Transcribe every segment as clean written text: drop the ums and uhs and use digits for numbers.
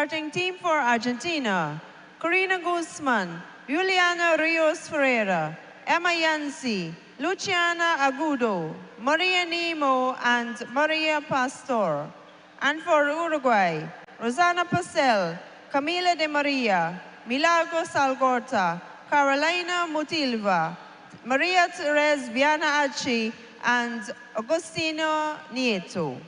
Starting team for Argentina: Corina Guzman, Juliana Rios Ferreira, Emma Yancy, Luciana Agudo, Maria Nemo, and Maria Pastor. And for Uruguay: Rosana Pacel, Camila de Maria, Milagros Algorta, Carolina Mutilva, Maria Teresa Viana Achi, and Agostino Nieto.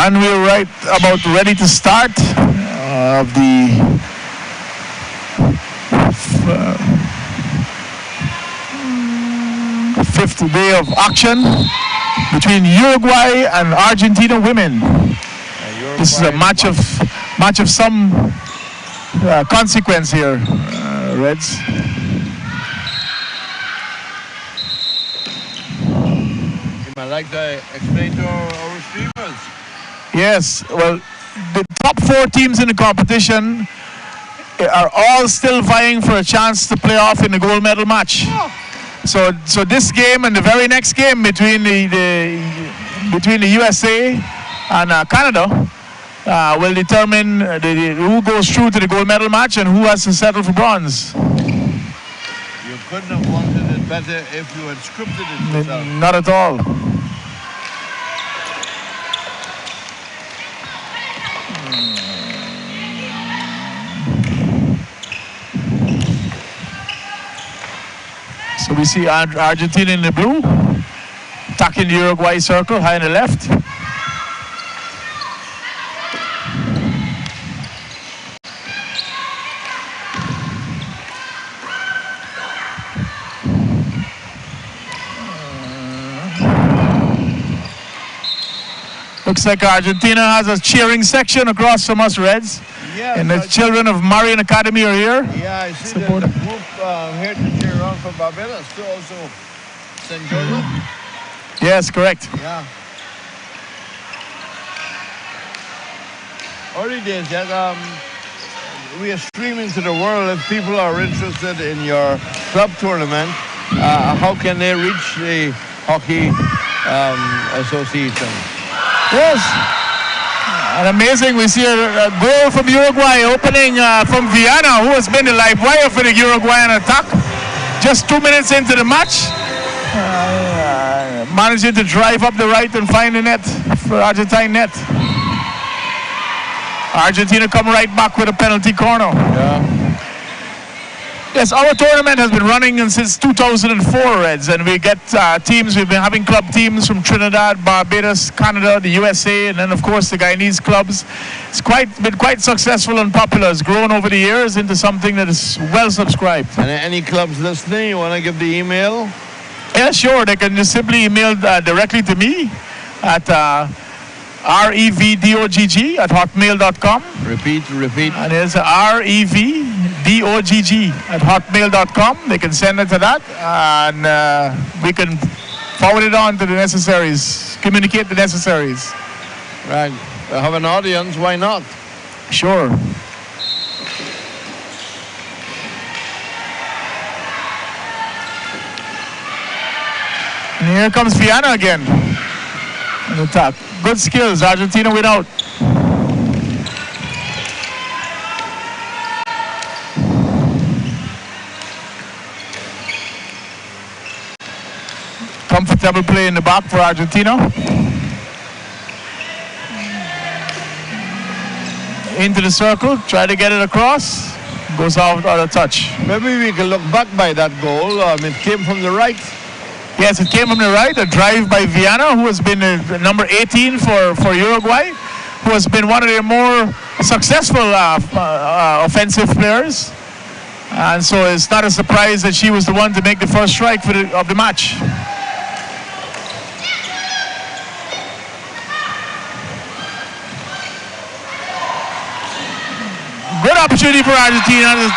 And we're right about ready to start of the fifth day of action between Uruguay and Argentina women. This is a match of some consequence here, Reds. You might like to explain to our streamers. Yes, well, the top 4 teams in the competition are all still vying for a chance to play off in the gold medal match. So this game and the very next game between the USA and Canada will determine who goes through to the gold medal match and who has to settle for bronze. You couldn't have wanted it better if you had scripted it yourself. Not at all. So we see Argentina in the blue, attacking the Uruguay circle, high in the left. Looks like Argentina has a cheering section across from us Reds. Yeah, and the children of Marian Academy are here. Yeah, I see the group here to cheer on for Barbados, too, also St. Joseph. Yes, correct. Yeah. Early days, yes. We are streaming to the world. If people are interested in your club tournament, how can they reach the Hockey Association? Yes. And amazing, we see a goal from Uruguay opening from Viana, who has been the live wire for the Uruguayan attack. Just 2 minutes into the match, managing to drive up the right and find the net for Argentine net. Argentina come right back with a penalty corner. Yeah. Yes, our tournament has been running since 2004, Reds, and we get teams. We've been having club teams from Trinidad, Barbados, Canada, the USA, and then of course the Guyanese clubs. It's been quite successful and popular. It's grown over the years into something that is well subscribed. And any clubs listening, you want to give the email? Yeah, sure. They can just simply email directly to me at revdogg@hotmail.com. Repeat. And it's revdogg@hotmail.com. They can send it to that, and we can forward it on to the necessaries, communicate the necessaries. Right. We have an audience, why not? Sure. Here comes Viana again. An attack. Good skills. Argentina without. Comfortable play in the back for Argentina. Into the circle, try to get it across. Goes out without a touch. Maybe we can look back by that goal. It came from the right. Yes, it came from the right. A drive by Viana, who has been number 18 for Uruguay, who has been one of their more successful offensive players. And so it's not a surprise that she was the one to make the first strike of the match. Good opportunity for Argentina.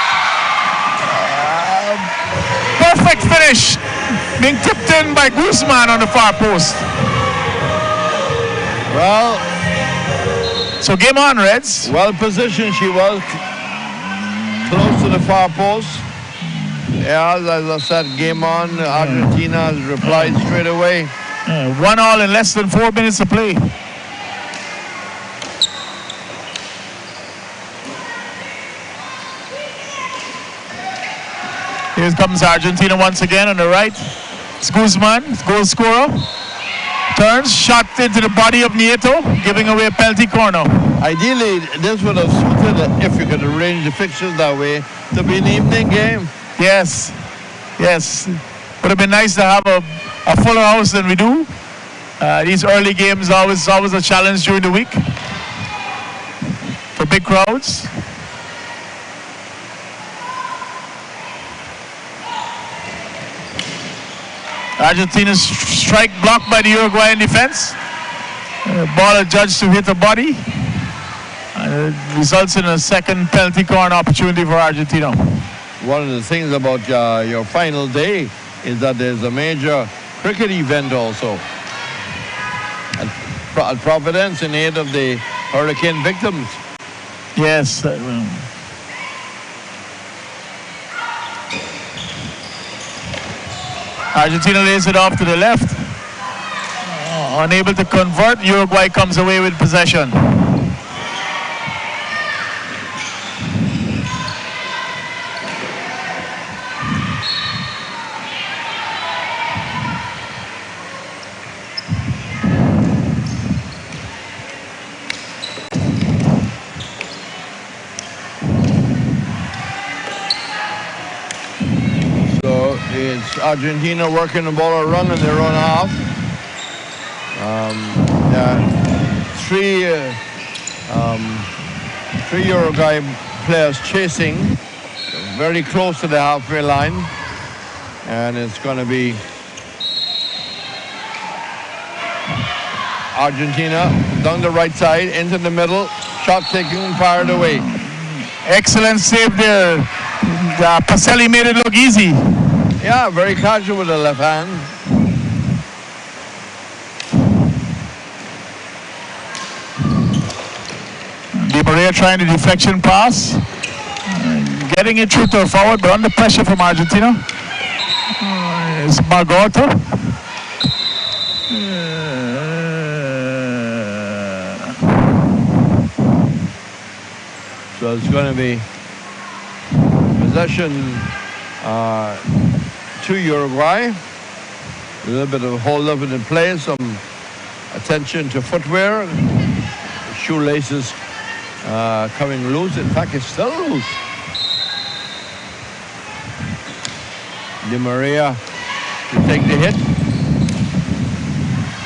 Perfect finish. Being tipped in by Guzman on the far post. Well, so game on, Reds. Well positioned she was. Close to the far post. Yeah, as I said, game on. Argentina has replied straight away. 1-1 in less than 4 minutes of play. Here comes Argentina once again on the right. It's Guzman, goal scorer. Turns, shot into the body of Nieto, giving away a penalty corner. Ideally, this would have suited, if you could arrange the fixtures that way, to be an evening game. Yes, yes. Would have been nice to have a fuller house than we do. These early games always a challenge during the week for big crowds. Argentina's strike blocked by the Uruguayan defense. Ball adjudged to hit the body. And it results in a second penalty corner opportunity for Argentina. One of the things about your final day is that there's a major cricket event also at Providence in aid of the hurricane victims. Yes. Argentina lays it off to the left. Unable to convert, Uruguay comes away with possession. It's Argentina working the ball a run in their own half. Three Uruguay players chasing very close to the halfway line, and it's going to be Argentina down the right side into the middle, shot taken and fired away. Excellent save there. Pacelli made it look easy. Yeah, very casual with the left hand. Di Maria trying the deflection pass. Getting it through to a forward, but under pressure from Argentina. It's Margotto. So it's going to be possession to Uruguay. A little bit of hold up in the play, some attention to footwear. Shoelaces coming loose. In fact, it's still loose. Di Maria to take the hit.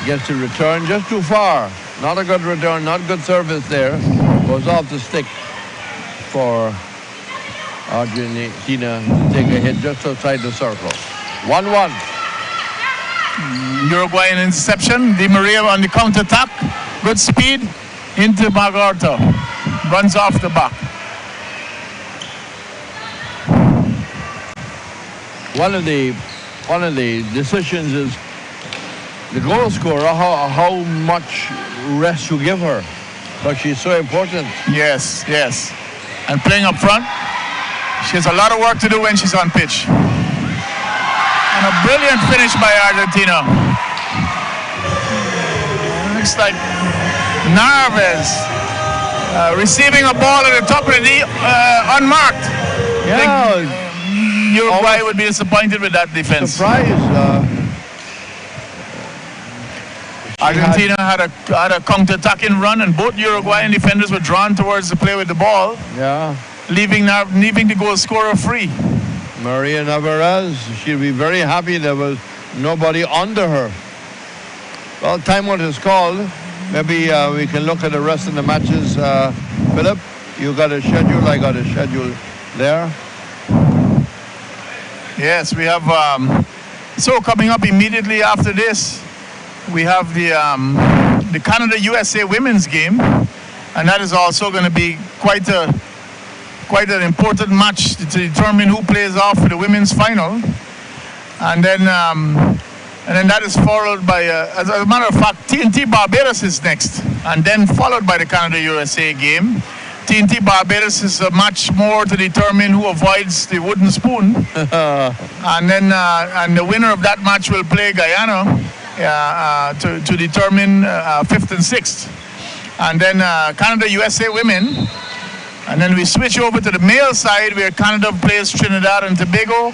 Gets the return just too far. Not a good return, not good service there. Goes off the stick for Argentina to take a hit just outside the circle. 1-1. Uruguayan interception. Di Maria on the counter-attack. Good speed into Margotto. Runs off the back. One of the decisions is the goal scorer, how much rest you give her, because she's so important. Yes, yes. And playing up front, she has a lot of work to do when she's on pitch. And a brilliant finish by Argentina. looks like Narvaez receiving a ball at the top of the knee, unmarked. Yeah, Uruguay would be disappointed with that defense. surprise. Argentina had a counter-attacking run, and both Uruguayan defenders were drawn towards the play with the ball, Yeah. leaving the goal scorer free. Maria Navarez, she'll be very happy there was nobody under her. Well, timeout is called. Maybe we can look at the rest of the matches. Philip, you got a schedule, I got a schedule there. Yes, we have. So coming up immediately after this, we have the Canada-USA women's game, and that is also going to be quite an important match to determine who plays off for the women's final. And then that is followed by, as a matter of fact, TNT Barbados is next, and then followed by the Canada-USA game. TNT Barbados is a match more to determine who avoids the wooden spoon. And then and the winner of that match will play Guyana to determine 5th and 6th. And then Canada-USA women. And then we switch over to the male side where Canada plays Trinidad and Tobago,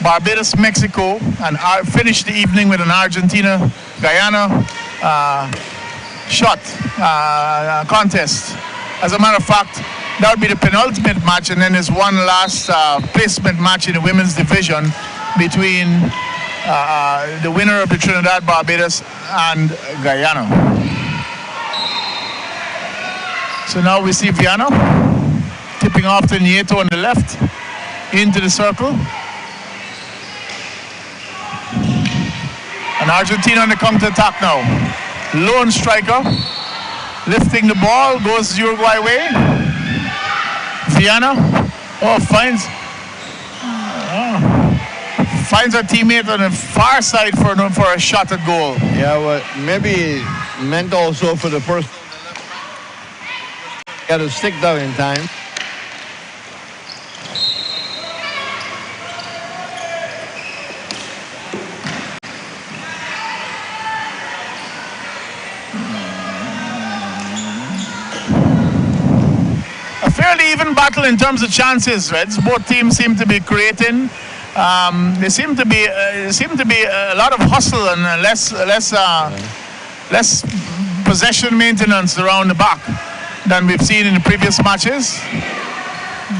Barbados, Mexico, and finish the evening with an Argentina-Guyana shot contest. As a matter of fact, that would be the penultimate match, and then there's one last placement match in the women's division between the winner of the Trinidad, Barbados, and Guyana. So now we see Viana tipping off to Nieto on the left, into the circle. And Argentina on the counter-attack now. Lone striker, lifting the ball, goes Uruguay way. Viana, finds her teammate on the far side for a shot at goal. Yeah, well, maybe meant also for the first. Got a stick down in time. A fairly even battle in terms of chances, Reds. Both teams seem to be creating. There seem to be a lot of hustle and less possession maintenance around the back than we've seen in the previous matches.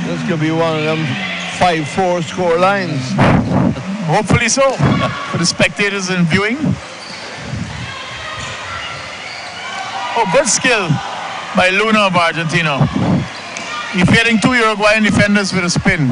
This could be one of them 5-4 score lines. Hopefully so, for the spectators and viewing. Oh, good skill by Luna of Argentina. Evading two Uruguayan defenders with a spin.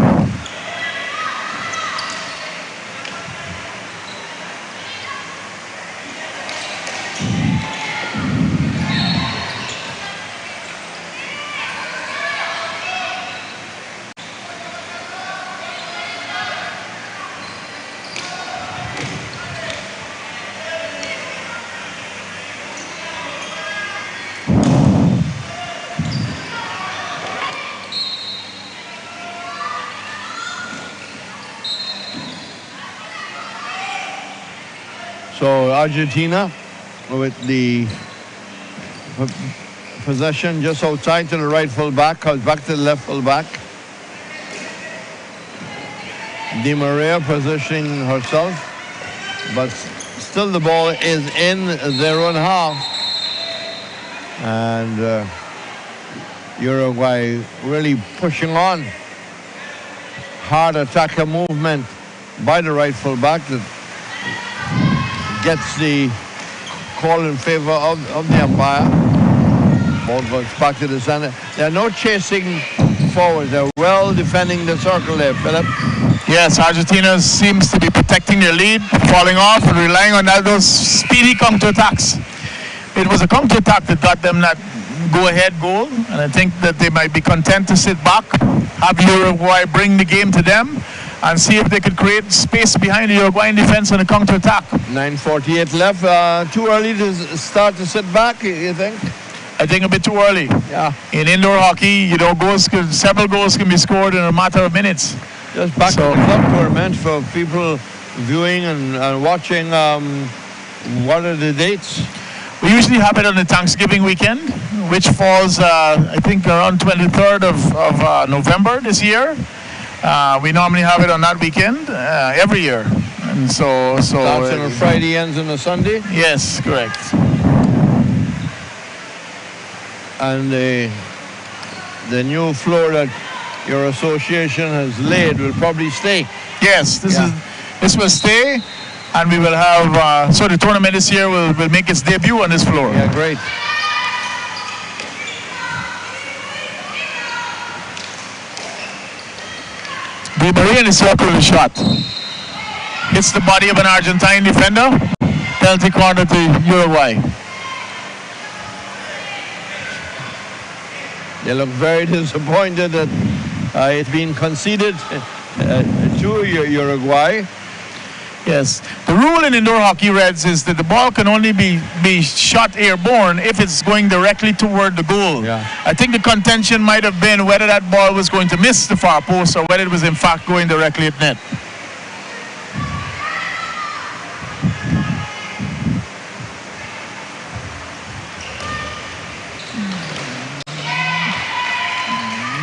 So Argentina with the possession just outside to the right full back, comes back to the left full back. Di Maria positioning herself, but still the ball is in their own half. And Uruguay really pushing on. Hard attacker movement by the right full back that gets the call in favor of the umpire. Ball goes back to the center. There are no chasing forward. They're well defending the circle there, Philip. Yes, Argentina seems to be protecting their lead, falling off and relying on those speedy counter-attacks. It was a counter-attack that got them that go-ahead goal, and I think that they might be content to sit back, have Uruguay bring the game to them, and see if they could create space behind the Uruguayan defense on a counter-attack. 9:48 left. Too early to start to sit back, you think? I think a bit too early. Yeah. In indoor hockey, several goals can be scored in a matter of minutes. Just back to the club tournament for people viewing and watching. What are the dates? We usually have it on the Thanksgiving weekend, which falls, I think, around 23rd of November this year. We normally have it on that weekend every year. And so Starts on a Friday, ends on a Sunday. Yes, correct. And the new floor that your association has laid will probably stay. Yes, this will stay, and we will have, so the tournament this year will make its debut on this floor. Yeah, great. Di Maria in the circle with a shot. Hits the body of an Argentine defender. Penalty corner to Uruguay. They look very disappointed that it's been conceded to Uruguay. Yes. The rule in indoor hockey, Reds, is that the ball can only be shot airborne if it's going directly toward the goal. Yeah. I think the contention might have been whether that ball was going to miss the far post or whether it was in fact going directly at net.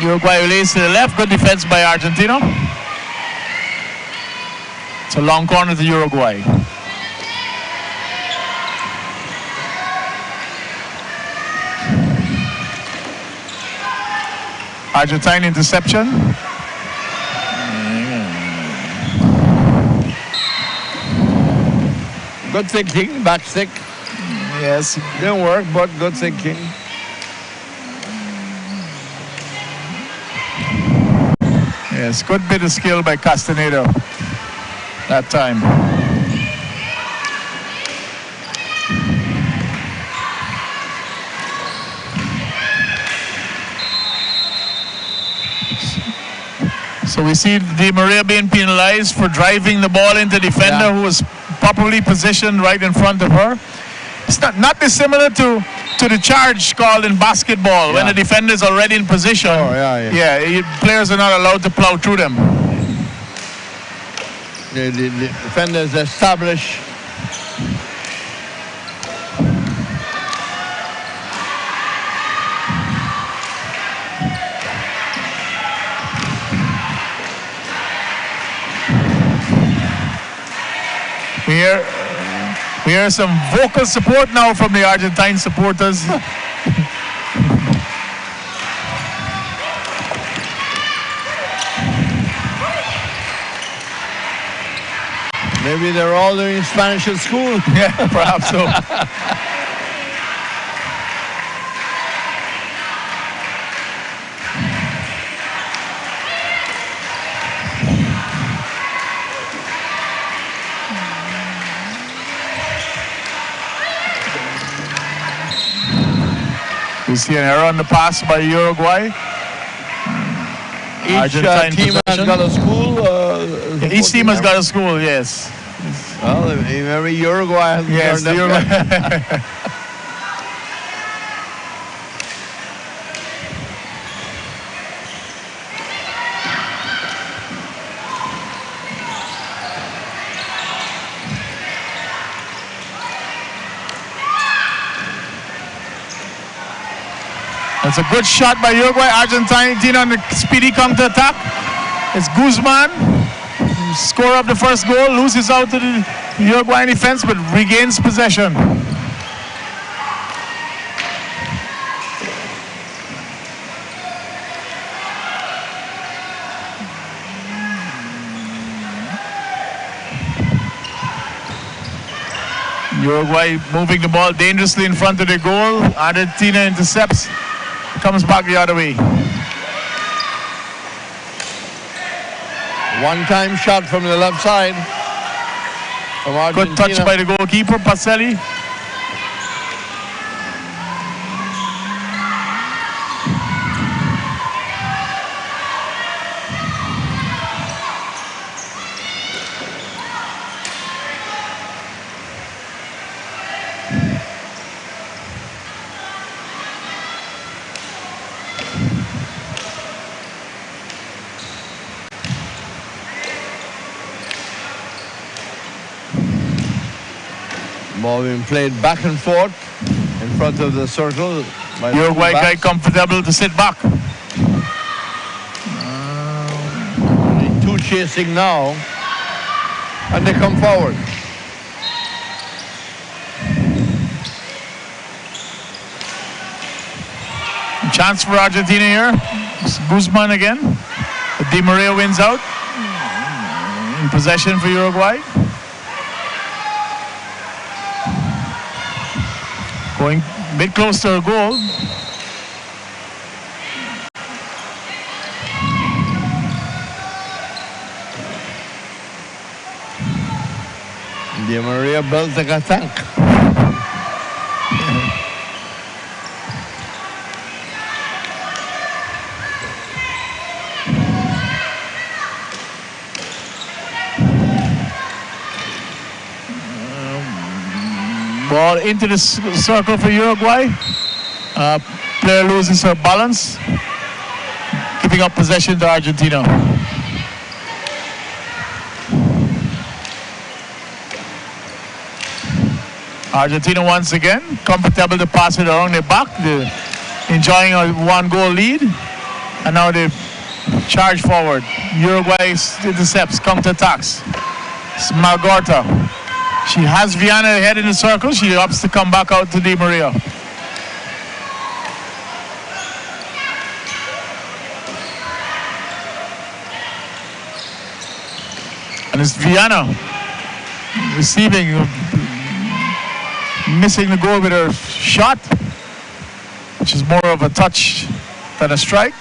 Uruguay relays to the left. Good defense by Argentina. It's a long corner to Uruguay. Argentine interception. Good thinking, back stick. Yes. Didn't work, but good thinking. Yes, good bit of skill by Castaneda that time. So we see Di Maria being penalized for driving the ball into the defender who was properly positioned right in front of her. It's not dissimilar to the charge called in basketball when the defender is already in position. Players are not allowed to plow through them. The defenders establish. We hear some vocal support now from the Argentine supporters. Maybe they're all doing Spanish at school. Yeah, perhaps so. We see an error on the pass by Uruguay. Each team has got a school. Each team has got a school, yes. Well, maybe Uruguay hasn't turned up yet. That's a good shot by Uruguay. Argentina on the speedy counter-attack. It's Guzman. Score up the first goal, loses out to the Uruguayan defense, but regains possession. Uruguay moving the ball dangerously in front of their goal. Argentina intercepts. Comes back the other way. One-time shot from the left side from Argentina. Good touch by the goalkeeper, Pacelli. Ball being played back and forth in front of the circle. Uruguay quite comfortable to sit back. Only two chasing now. And they come forward. Chance for Argentina here. It's Guzman again. But Di Maria wins out. In possession for Uruguay. Going a bit close to a goal. Di Maria built like a tank. Ball into the circle for Uruguay. Player loses her balance, giving up possession to Argentina. Argentina once again comfortable to pass it along their back. They're enjoying a 1-goal lead, and now they charge forward. Uruguay intercepts, counter-attacks. It's Margorta. She has Viana ahead in the circle. She opts to come back out to Di Maria. And it's Viana receiving, missing the goal with her shot, which is more of a touch than a strike.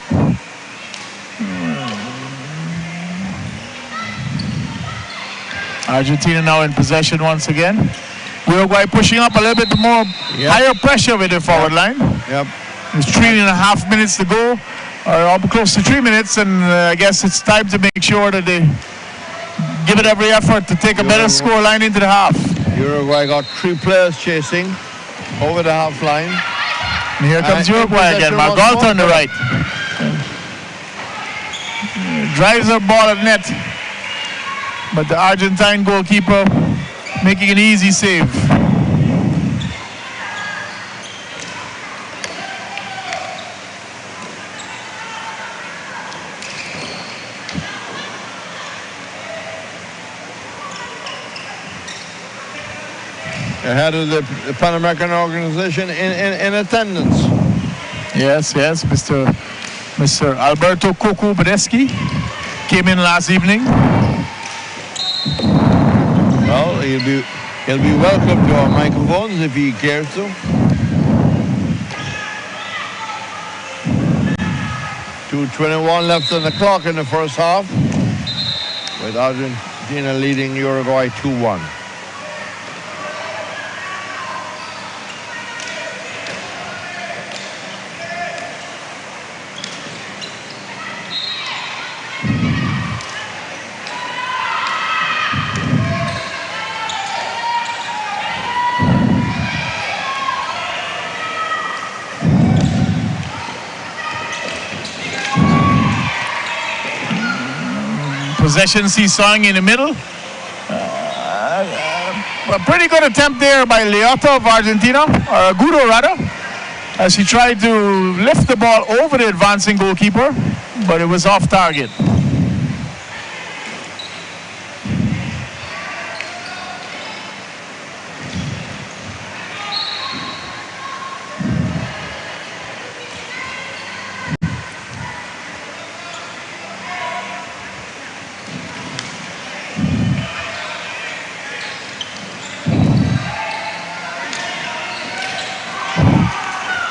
Argentina now in possession once again. Uruguay pushing up a little bit more, higher pressure with the forward line. Yep. There's 3.5 minutes to go, or close to 3 minutes, and I guess it's time to make sure that they give it every effort to take a better score line into the half. Uruguay got 3 players chasing over the half line. And here comes Uruguay again. Margolta on the right. Drives her ball at net. But the Argentine goalkeeper making an easy save. Ahead of the Pan American organization in attendance. Yes, Mr. Alberto Coco Badeschi came in last evening. Well, he'll be welcome to our microphones if he cares to. 2:21 left on the clock in the first half, with Argentina leading Uruguay 2-1. Possession seesawing in the middle. A pretty good attempt there by Leota of Argentina, or Agudo rather, as he tried to lift the ball over the advancing goalkeeper, but it was off target.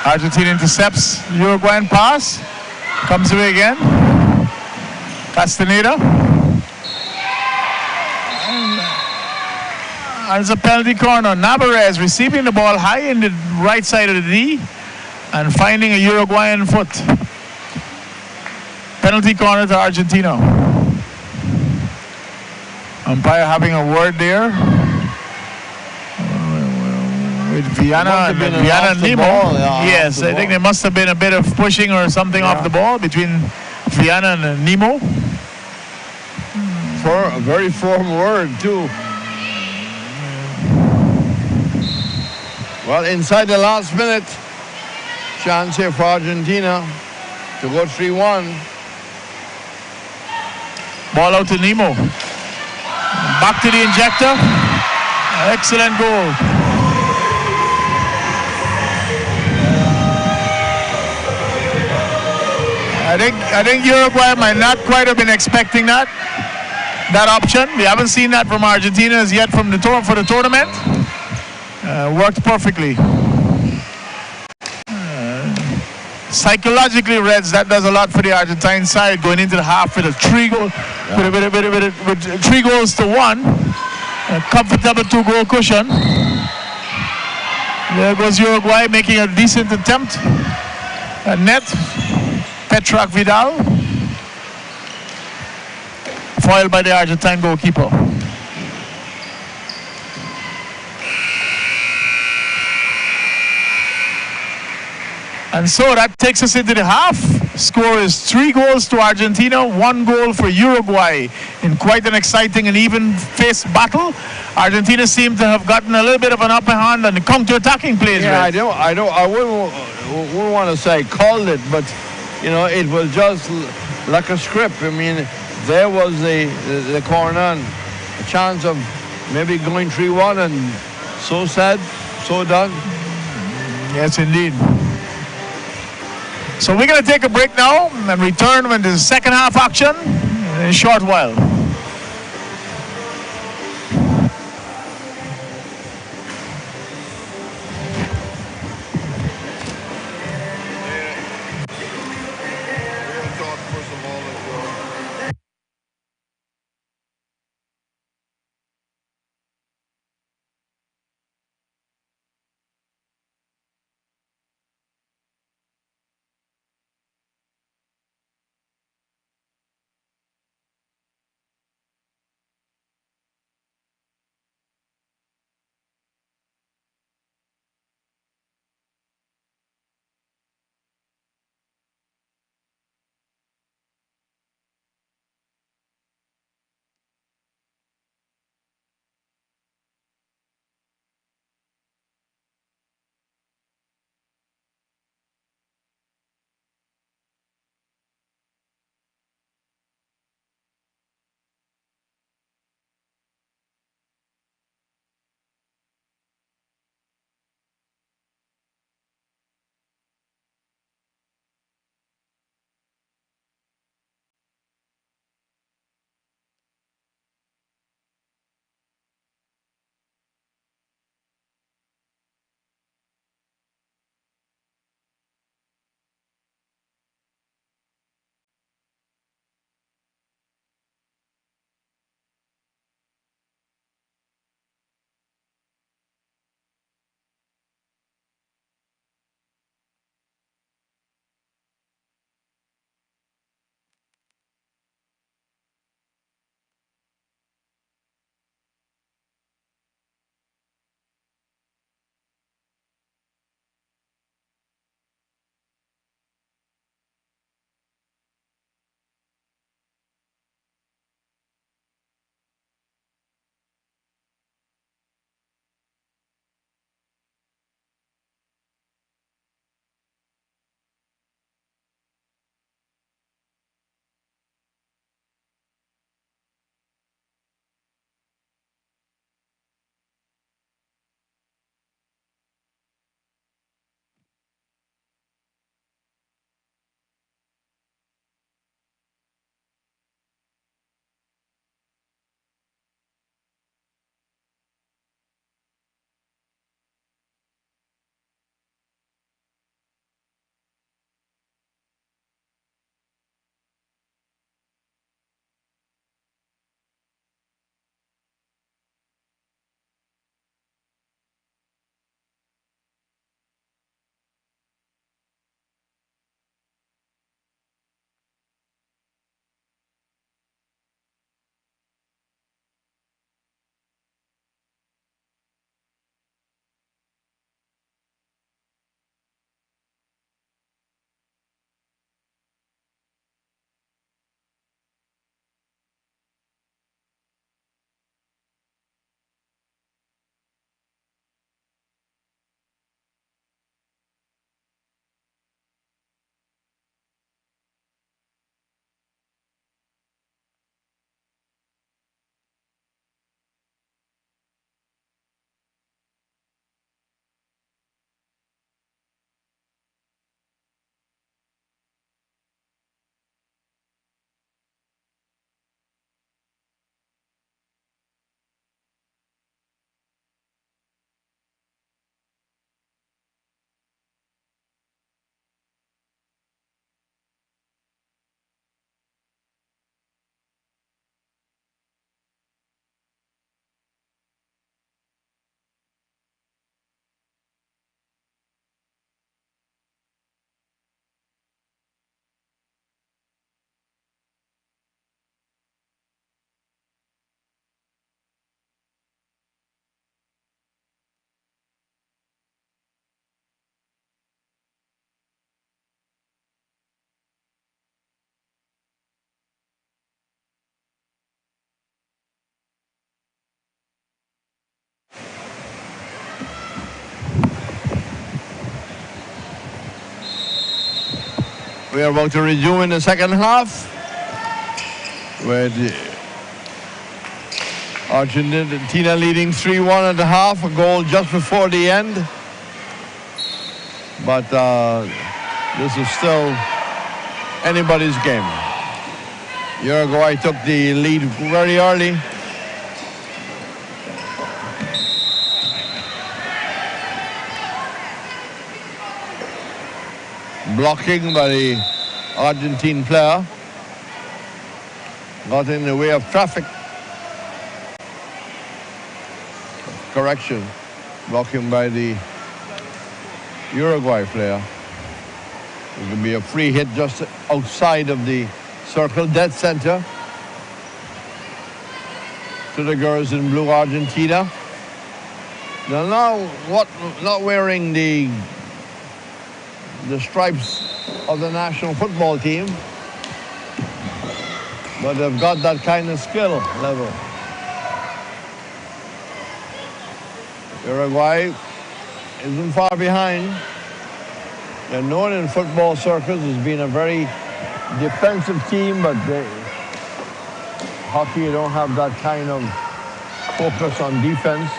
Argentina intercepts Uruguayan pass. Comes away again. Castaneda. And it's a penalty corner. Navarez receiving the ball high in the right side of the D and finding a Uruguayan foot. Penalty corner to Argentina. Umpire having a word there with Viana and Nemo. Yes, I think there must have been a bit of pushing or something off the ball between Viana and Nemo. For a very firm word too. Well, inside the last minute, chance here for Argentina to go 3-1. Ball out to Nemo. Back to the injector. Excellent goal. I think Uruguay might not quite have been expecting that option. We haven't seen that from Argentina as yet for the tournament. Worked perfectly. Psychologically, Reds, that does a lot for the Argentine side going into the half with a 3 goals to 1. A comfortable 2-goal cushion. There goes Uruguay making a decent attempt at net. Petrak Vidal. Foiled by the Argentine goalkeeper. And so that takes us into the half. Score is 3 goals to Argentina, 1 goal for Uruguay in quite an exciting and even-faced battle. Argentina seemed to have gotten a little bit of an upper hand on the counter-attacking plays. Yeah, I wouldn't want to say called it, but you know, it was just like a script. I mean, there was the corner and a chance of maybe going 3-1, and so said, so done. Yes, indeed. So we're going to take a break now and return when the second half action in a short while. We are about to resume in the second half, with Argentina leading 3-1 at the half, a goal just before the end. But this is still anybody's game. Uruguay took the lead very early. Blocking by the Argentine player. Got in the way of traffic. Correction. Blocking by the Uruguay player. It will be a free hit just outside of the circle, dead center. To the girls in blue, Argentina. They're now not wearing the stripes of the national football team, but they've got that kind of skill level. Uruguay isn't far behind. They're known in football circles as being a very defensive team, but hockey don't have that kind of focus on defense.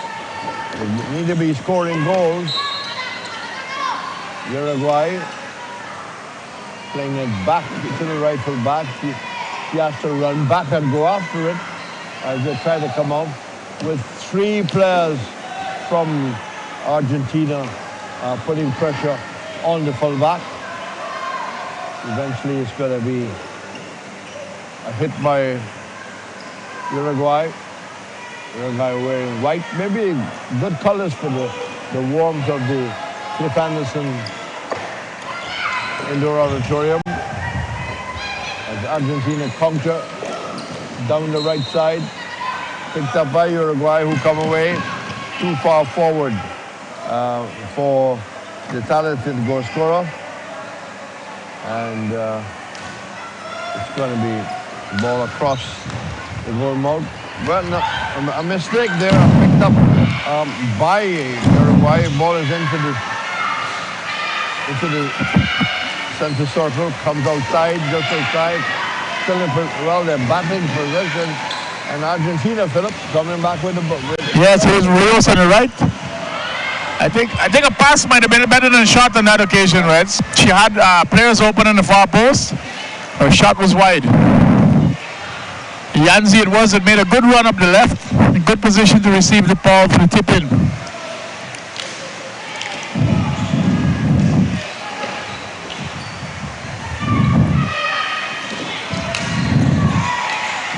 They need to be scoring goals. Uruguay playing it back to the right full back. He has to run back and go after it as they try to come out with 3 players from Argentina putting pressure on the full back. Eventually it's going to be a hit by Uruguay. Uruguay wearing white, maybe good colors for the warmth of the Cliff Anderson Indoor Auditorium. As Argentina counter down the right side, picked up by Uruguay, who come away too far forward for the talented goal scorer. And it's going to be ball across the goal mouth. Well, no, a mistake there, picked up by Uruguay. Ball is into the center circle, comes outside, just outside. Still in, well, they're batting possession. And Argentina, Philip, coming back with the ball. Yes, it was Rios on the right. I think a pass might have been better than a shot on that occasion, Reds. She had players open in the far post. Her shot was wide. Yanzi it was that made a good run up the left. In good position to receive the ball for the tip in.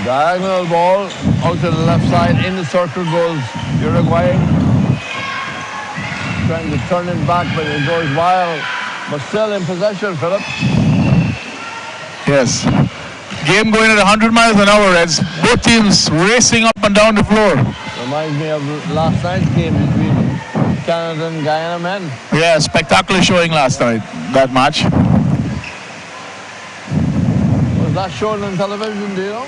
Diagonal ball out to the left side. In the circle goes Uruguay. Trying to turn it back, but it goes wild. But still in possession, Philip. Yes. Game going at 100 miles an hour, Reds. Both teams racing up and down the floor. Reminds me of last night's game between Canada and Guyana men. Yeah, spectacular showing last night, that match. Was that shown on television, do you know?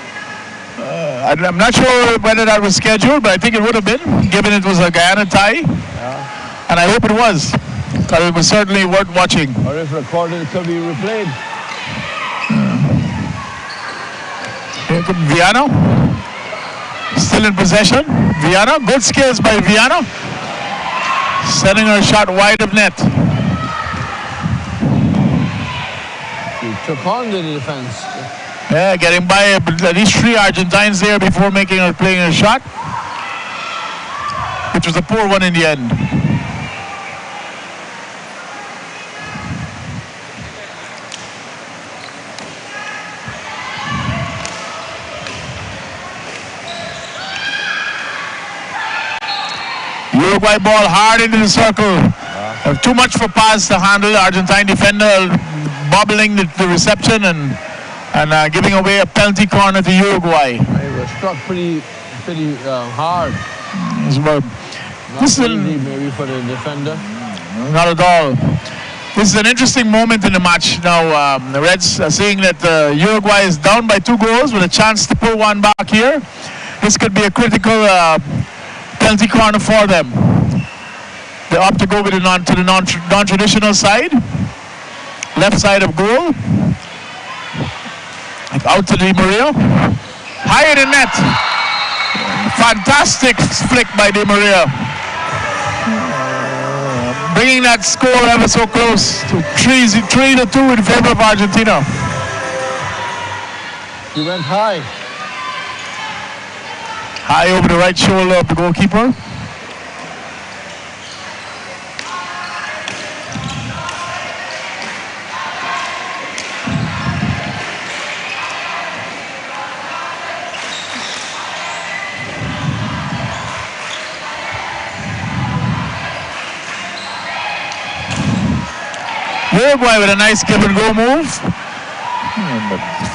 I'm not sure whether that was scheduled, but I think it would have been, given it was a Guyana tie. Yeah. And I hope it was, because it was certainly worth watching. Or if recorded, it could be replayed. Viana, still in possession. Viana, good skills by Viana. Sending her shot wide of net. She took on the defense. Yeah, getting by at least 3 Argentines there before playing her shot, which was a poor one in the end. Uruguay ball hard into the circle. Too much for pass to handle. Argentine defender bobbling the reception and giving away a penalty corner to Uruguay. It was struck pretty hard. Not easy maybe for the defender. Not at all. This is an interesting moment in the match now. The Reds are seeing that Uruguay is down by 2 goals with a chance to pull one back here. This could be a critical penalty corner for them. They opt to go with the non-traditional side, left side of goal. Out to Di Maria. High in the net. Fantastic flick by Di Maria. Bringing that score ever so close to 3-2 in favor of Argentina. He went high. High over the right shoulder of the goalkeeper. Uruguay with a nice give and go move.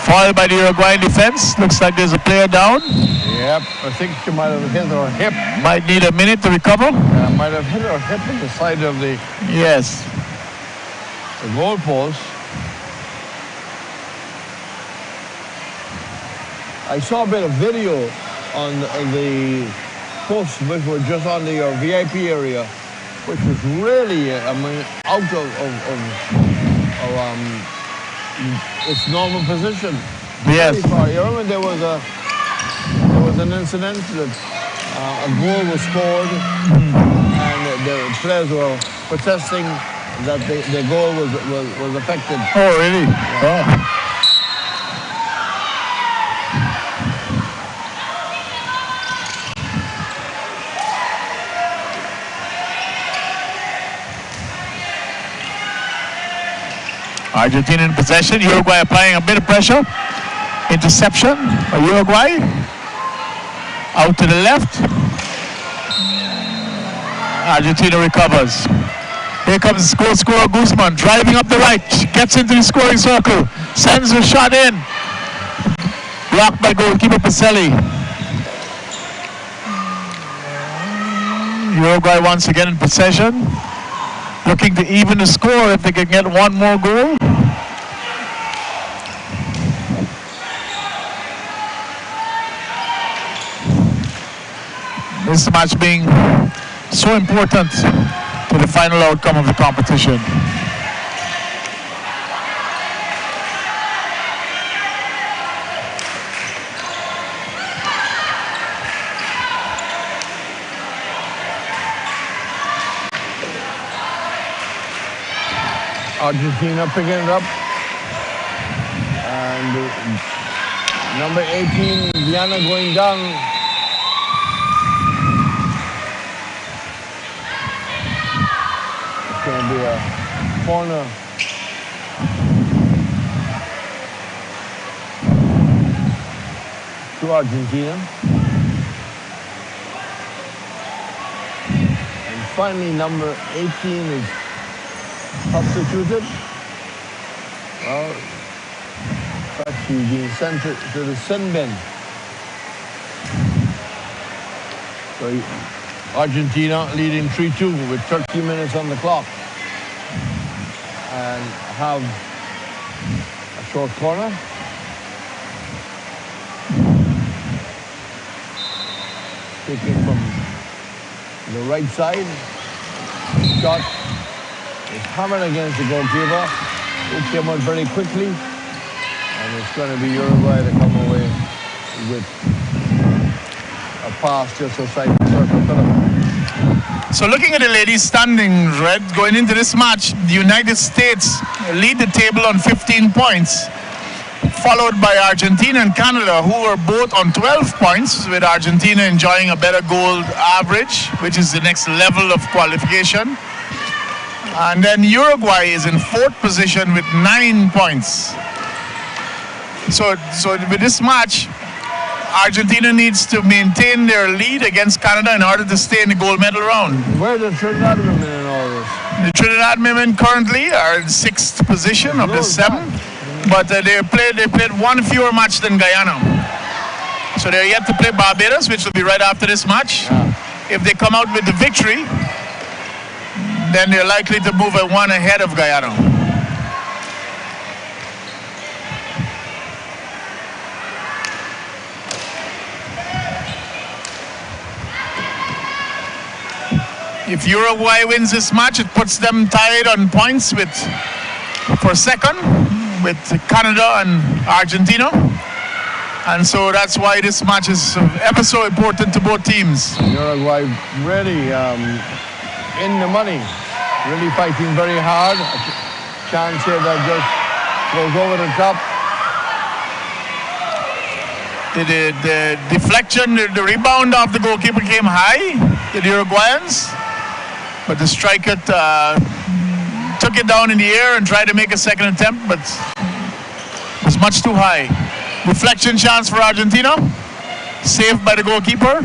Foiled by the Uruguayan defense. Looks like there's a player down. Yep, I think she might have hit her hip. Might need a minute to recover. Might have hit her hip at the side of the goal post. I saw a bit of video on the posts which were just on the VIP area, which was really, out of its normal position. Yes. You remember there was an incident that a goal was scored and the players were protesting that the goal was affected. Oh, really? Yeah. Oh. Argentina in possession. Uruguay applying a bit of pressure. Interception by Uruguay. Out to the left. Argentina recovers. Here comes the goal scorer Guzman driving up the right. Gets into the scoring circle. Sends a shot in. Blocked by goalkeeper Pacelli. Uruguay once again in possession. Looking to even the score if they can get one more goal. This match being so important to the final outcome of the competition. Argentina picking it up. And number 18, Viana going down. It's going to be a corner. To Argentina. And finally, number 18 is substituted. Well, actually being sent to the sin bin. So Argentina leading 3-2 with 30 minutes on the clock. And have a short corner. Taken from the right side. Shot is hammered against the goalkeeper, who came out very quickly, and it's going to be Uruguay to come away with a pass just outside the circle. So looking at the ladies' standings, Red, going into this match, the United States lead the table on 15 points, followed by Argentina and Canada, who are both on 12 points, with Argentina enjoying a better goal average, which is the next level of qualification. And then Uruguay is in 4th position with 9 points. So with this match, Argentina needs to maintain their lead against Canada in order to stay in the gold medal round. Where are the Trinidad women in all this? The Trinidad women currently are in 6th position of the 7, but they played one fewer match than Guyana. So they're yet to play Barbados, which will be right after this match. Yeah. If they come out with the victory, then they're likely to move a one ahead of Guyana. If Uruguay wins this match, it puts them tied on points for second, with Canada and Argentina. And so that's why this match is ever so important to both teams. Uruguay really in the money, really fighting very hard. Chance here that just goes over the top. The deflection, the rebound of the goalkeeper came high, the Uruguayans, but the striker took it down in the air and tried to make a second attempt, but it was much too high. Deflection chance for Argentina, saved by the goalkeeper.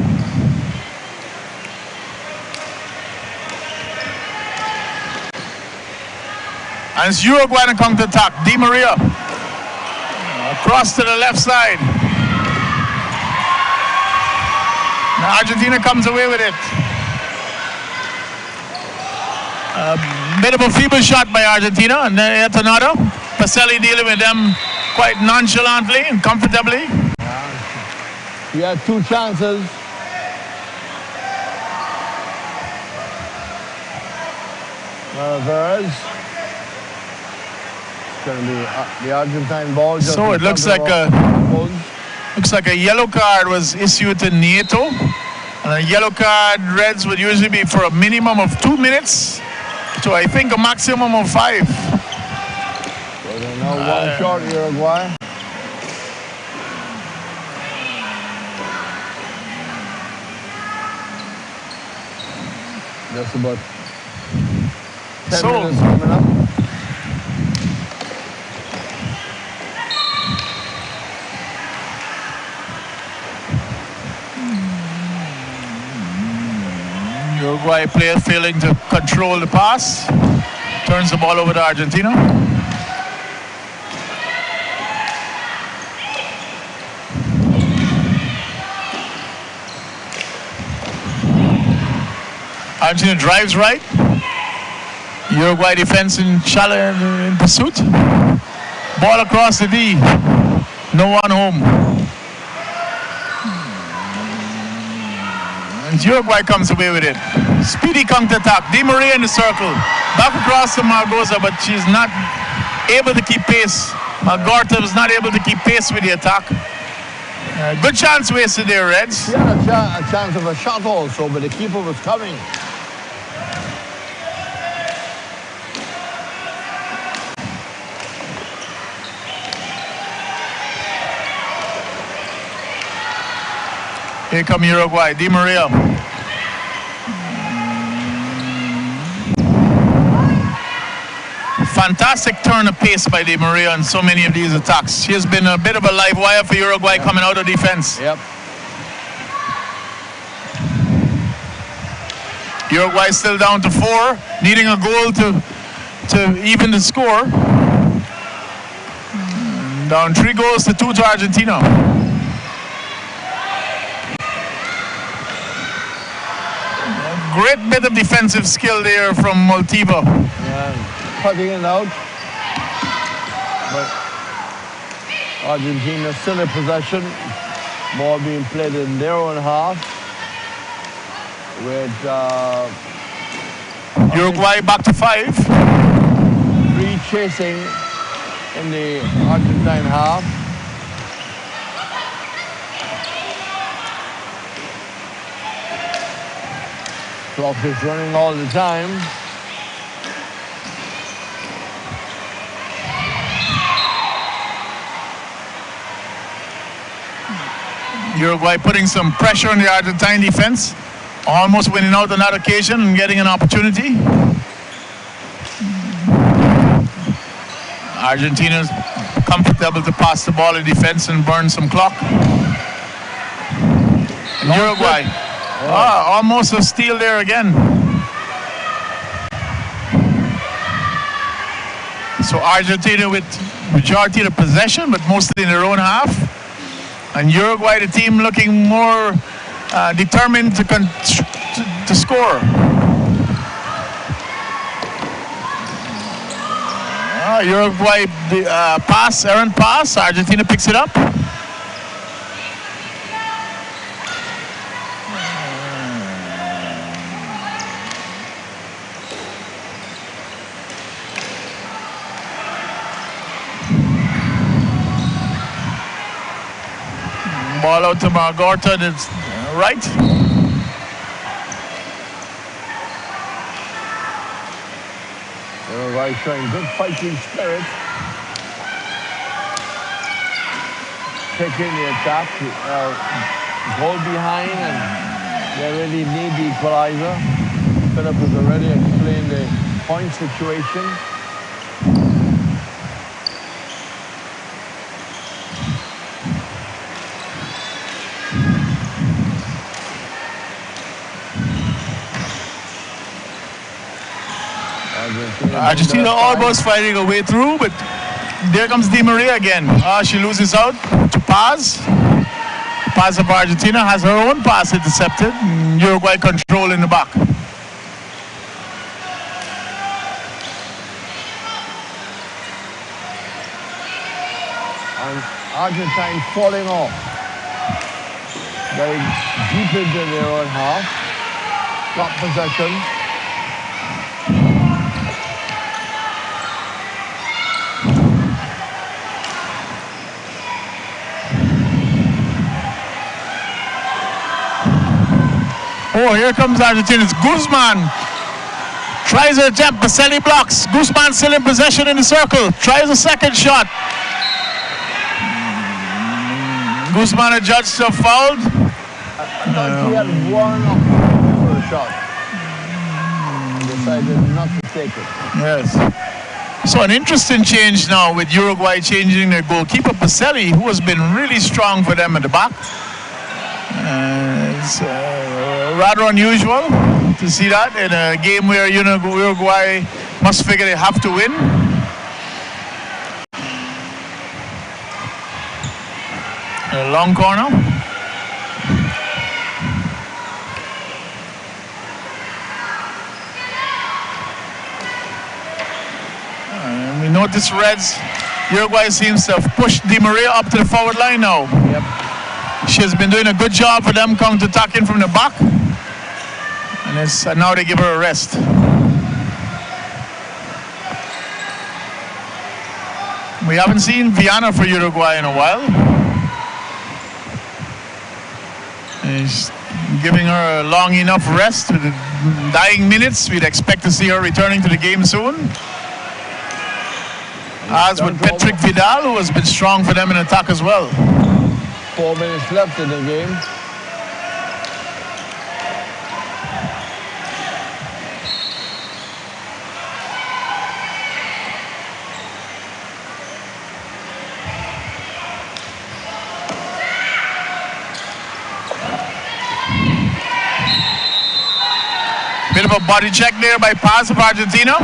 And it's Uruguay in counter-attack. Di Maria across to the left side. Now Argentina comes away with it. A bit of a feeble shot by Argentina, and then yet another. Pacelli dealing with them quite nonchalantly and comfortably. He had two chances. Alvarez. It's going to be the Argentine ball. Just so it looks like a yellow card was issued to Nieto. And a yellow card, Reds would usually be for a minimum of 2 minutes. So I think a maximum of 5. So they're now one short, Uruguay. Just about 10 minutes coming up. Uruguay player failing to control the pass. Turns the ball over to Argentina. Argentina drives right. Uruguay defense in pursuit. Ball across the D. No one home. And Uruguay comes away with it. Speedy counter-attack. Di Maria in the circle. Back across to Margosa, but she's not able to keep pace. Margorta was not able to keep pace with the attack. Good chance wasted there, Reds. She had a chance of a shot also, but the keeper was coming. Here come Uruguay, Di Maria. Fantastic turn of pace by Di Maria on so many of these attacks. She has been a bit of a live wire for Uruguay coming out of defense. Yep. Uruguay still down to 4, needing a goal to even the score. Down 3 goals to 2 to Argentina. Great bit of defensive skill there from Multiva. Yeah, cutting it out. But Argentina still in possession. Ball being played in their own half. With Uruguay back to 5. 3 chasing in the Argentine half. Clock is running all the time. Uruguay putting some pressure on the Argentine defense. Almost winning out on that occasion and getting an opportunity. Argentina's comfortable to pass the ball in defense and burn some clock. And Uruguay. Almost a steal there again. So Argentina with majority of the possession, but mostly in their own half. And Uruguay, the team looking more determined to score. Uruguay pass, errant pass. Argentina picks it up. Ball out to Margorta. It's right. Uruguay showing good fighting spirit. Taking the attack. Goal behind, and they really need the equalizer. Philip has already explained the point situation. Argentina almost fighting a way through, but there comes Di Maria again. She loses out to Paz. Paz of Argentina has her own pass intercepted. Uruguay control in the back. And Argentine falling off. Very deep into their own half. Got possession. Oh, here comes Argentina's Guzman. Tries a attempt, Baselli blocks. Guzman still in possession in the circle. Tries a second shot. Guzman adjusts to fouled. He had one for a shot. Decided not to take it. Yes. So an interesting change now with Uruguay changing their goalkeeper, Baselli, who has been really strong for them at the back. It's rather unusual to see that in a game where Uruguay must figure they have to win. A long corner. We notice Reds. Uruguay seems to have pushed Di Maria up to the forward line now. Yep. She has been doing a good job for them counter-attacking from the back. And now they give her a rest. We haven't seen Viana for Uruguay in a while. He's giving her a long enough rest with the dying minutes. We'd expect to see her returning to the game soon. As with Patrick Vidal, who has been strong for them in attack as well. 4 minutes left in the game. Bit of a body check there by Paz of Argentina,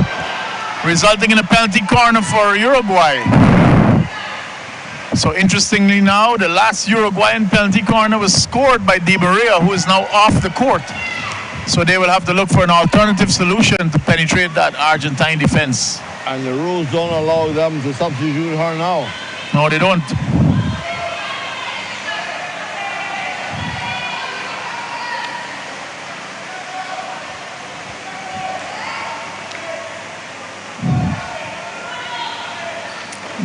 resulting in a penalty corner for Uruguay. So interestingly now, the last Uruguayan penalty corner was scored by Di Maria, who is now off the court. So they will have to look for an alternative solution to penetrate that Argentine defense. And the rules don't allow them to substitute her now. No, they don't.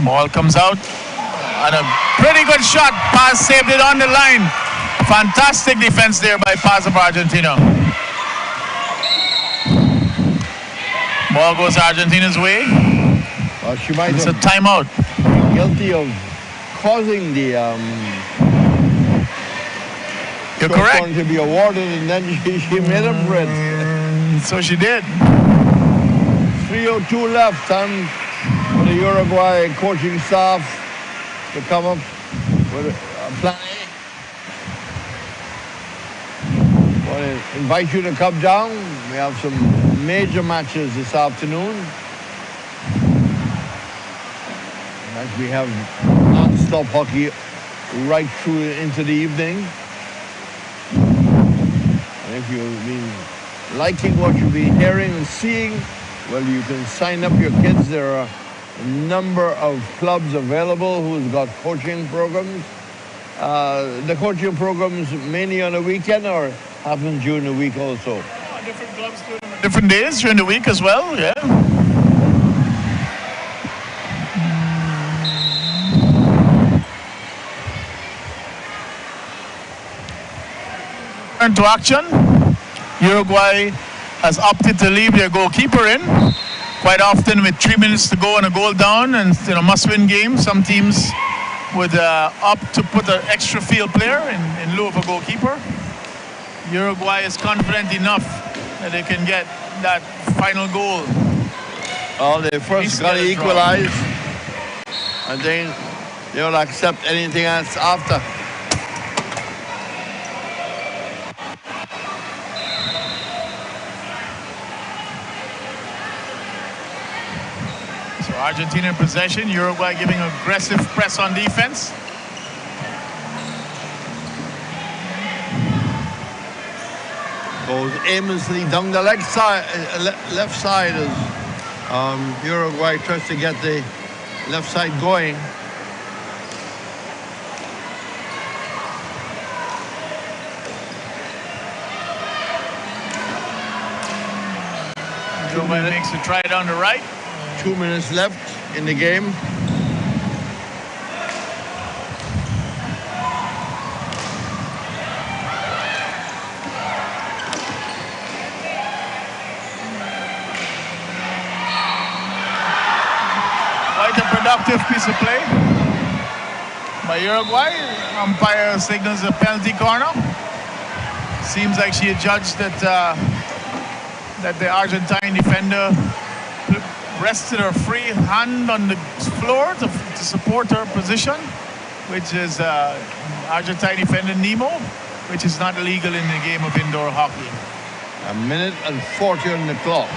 Ball comes out. And a pretty good shot. Paz saved it on the line. Fantastic defense there by Paz of Argentina. Ball goes Argentina's way. Well, she might It's a have timeout. been guilty of causing the You're short correct. corner to be awarded, and then she made up for it. So she did. 3:02 left. Time for the Uruguay coaching staff to come up with a plan A. I want to invite you to come down. We have some major matches this afternoon. As we have non-stop hockey right through into the evening. And if you've been liking what you've been hearing and seeing, well, you can sign up your kids. There are a number of clubs available who's got coaching programs. The coaching programs mainly on the weekend or happen during the week also? Different clubs do them different days during the week as well, yeah. Into action. Uruguay has opted to leave their goalkeeper in. Quite often with 3 minutes to go and a goal down and must-win game, some teams would opt to put an extra field player in lieu of a goalkeeper. Uruguay is confident enough that they can get that final goal. Oh, they first got to equalize, and then they will accept anything else after. So Argentina in possession, Uruguay giving aggressive press on defense. Goes aimlessly down the left side as Uruguay tries to get the left side going. Uruguay makes a try down the right. 2 minutes left in the game. Quite a productive piece of play by Uruguay. Umpire signals a penalty corner. Seems like she adjudged that the Argentine defender rested her free hand on the floor to support her position, which is Argentine defender Nemo, which is not illegal in the game of indoor hockey. 1:40 on the clock.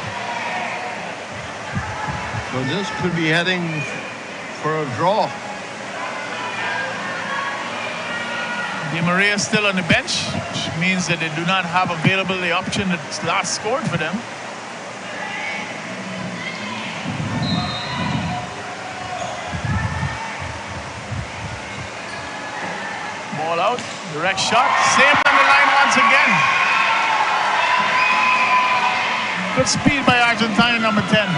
So this could be heading for a draw. Di Maria is still on the bench, which means that they do not have available the option that's last scored for them. Ball out, direct shot, saved on the line once again. Good speed by Argentina, number 10.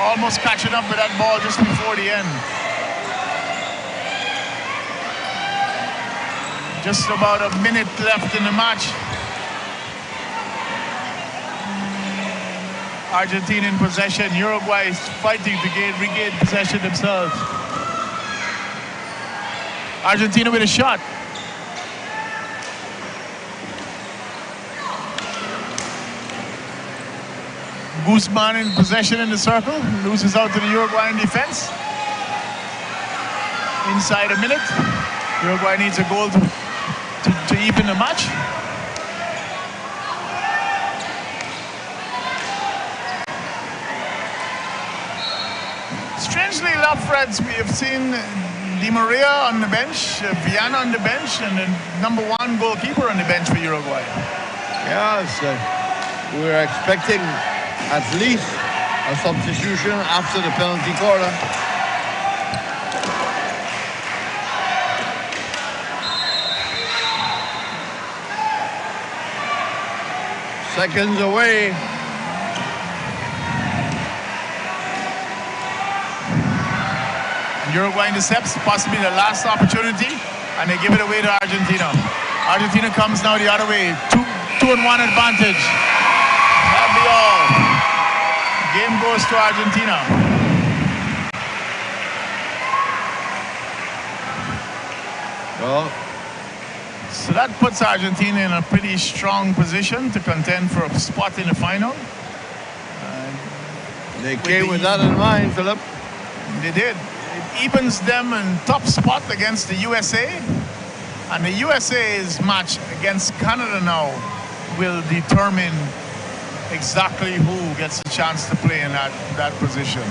Almost catching up with that ball just before the end. Just about a minute left in the match. Argentina in possession. Uruguay is fighting to regain possession themselves. Argentina with a shot. Guzman in possession in the circle. Loses out to the Uruguayan defense. Inside a minute. Uruguay needs a goal to even the match. Strangely enough, Reds, we have seen Di Maria on the bench, Viana on the bench, and the number 1 goalkeeper on the bench for Uruguay. Yes, we're expecting at least a substitution after the penalty corner. Seconds away. Uruguay intercepts, possibly the last opportunity, and they give it away to Argentina. Argentina comes now the other way. 2-1 advantage. That'll be all. Game goes to Argentina. Well, so that puts Argentina in a pretty strong position to contend for a spot in the final. they came with that in mind, Philip. They did. It evens them in top spot against the USA. And the USA's match against Canada now will determine exactly who gets a chance to play in that position.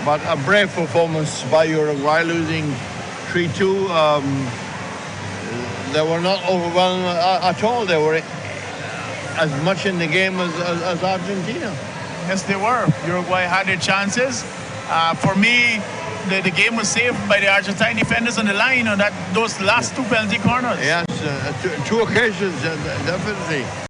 But a brave performance by Uruguay, losing 3-2. They were not overwhelmed at all. They were as much in the game as Argentina. Yes, they were. Uruguay had their chances. For me, the game was saved by the Argentine defenders on the line on those last 2 penalty corners. Yes, two occasions, definitely.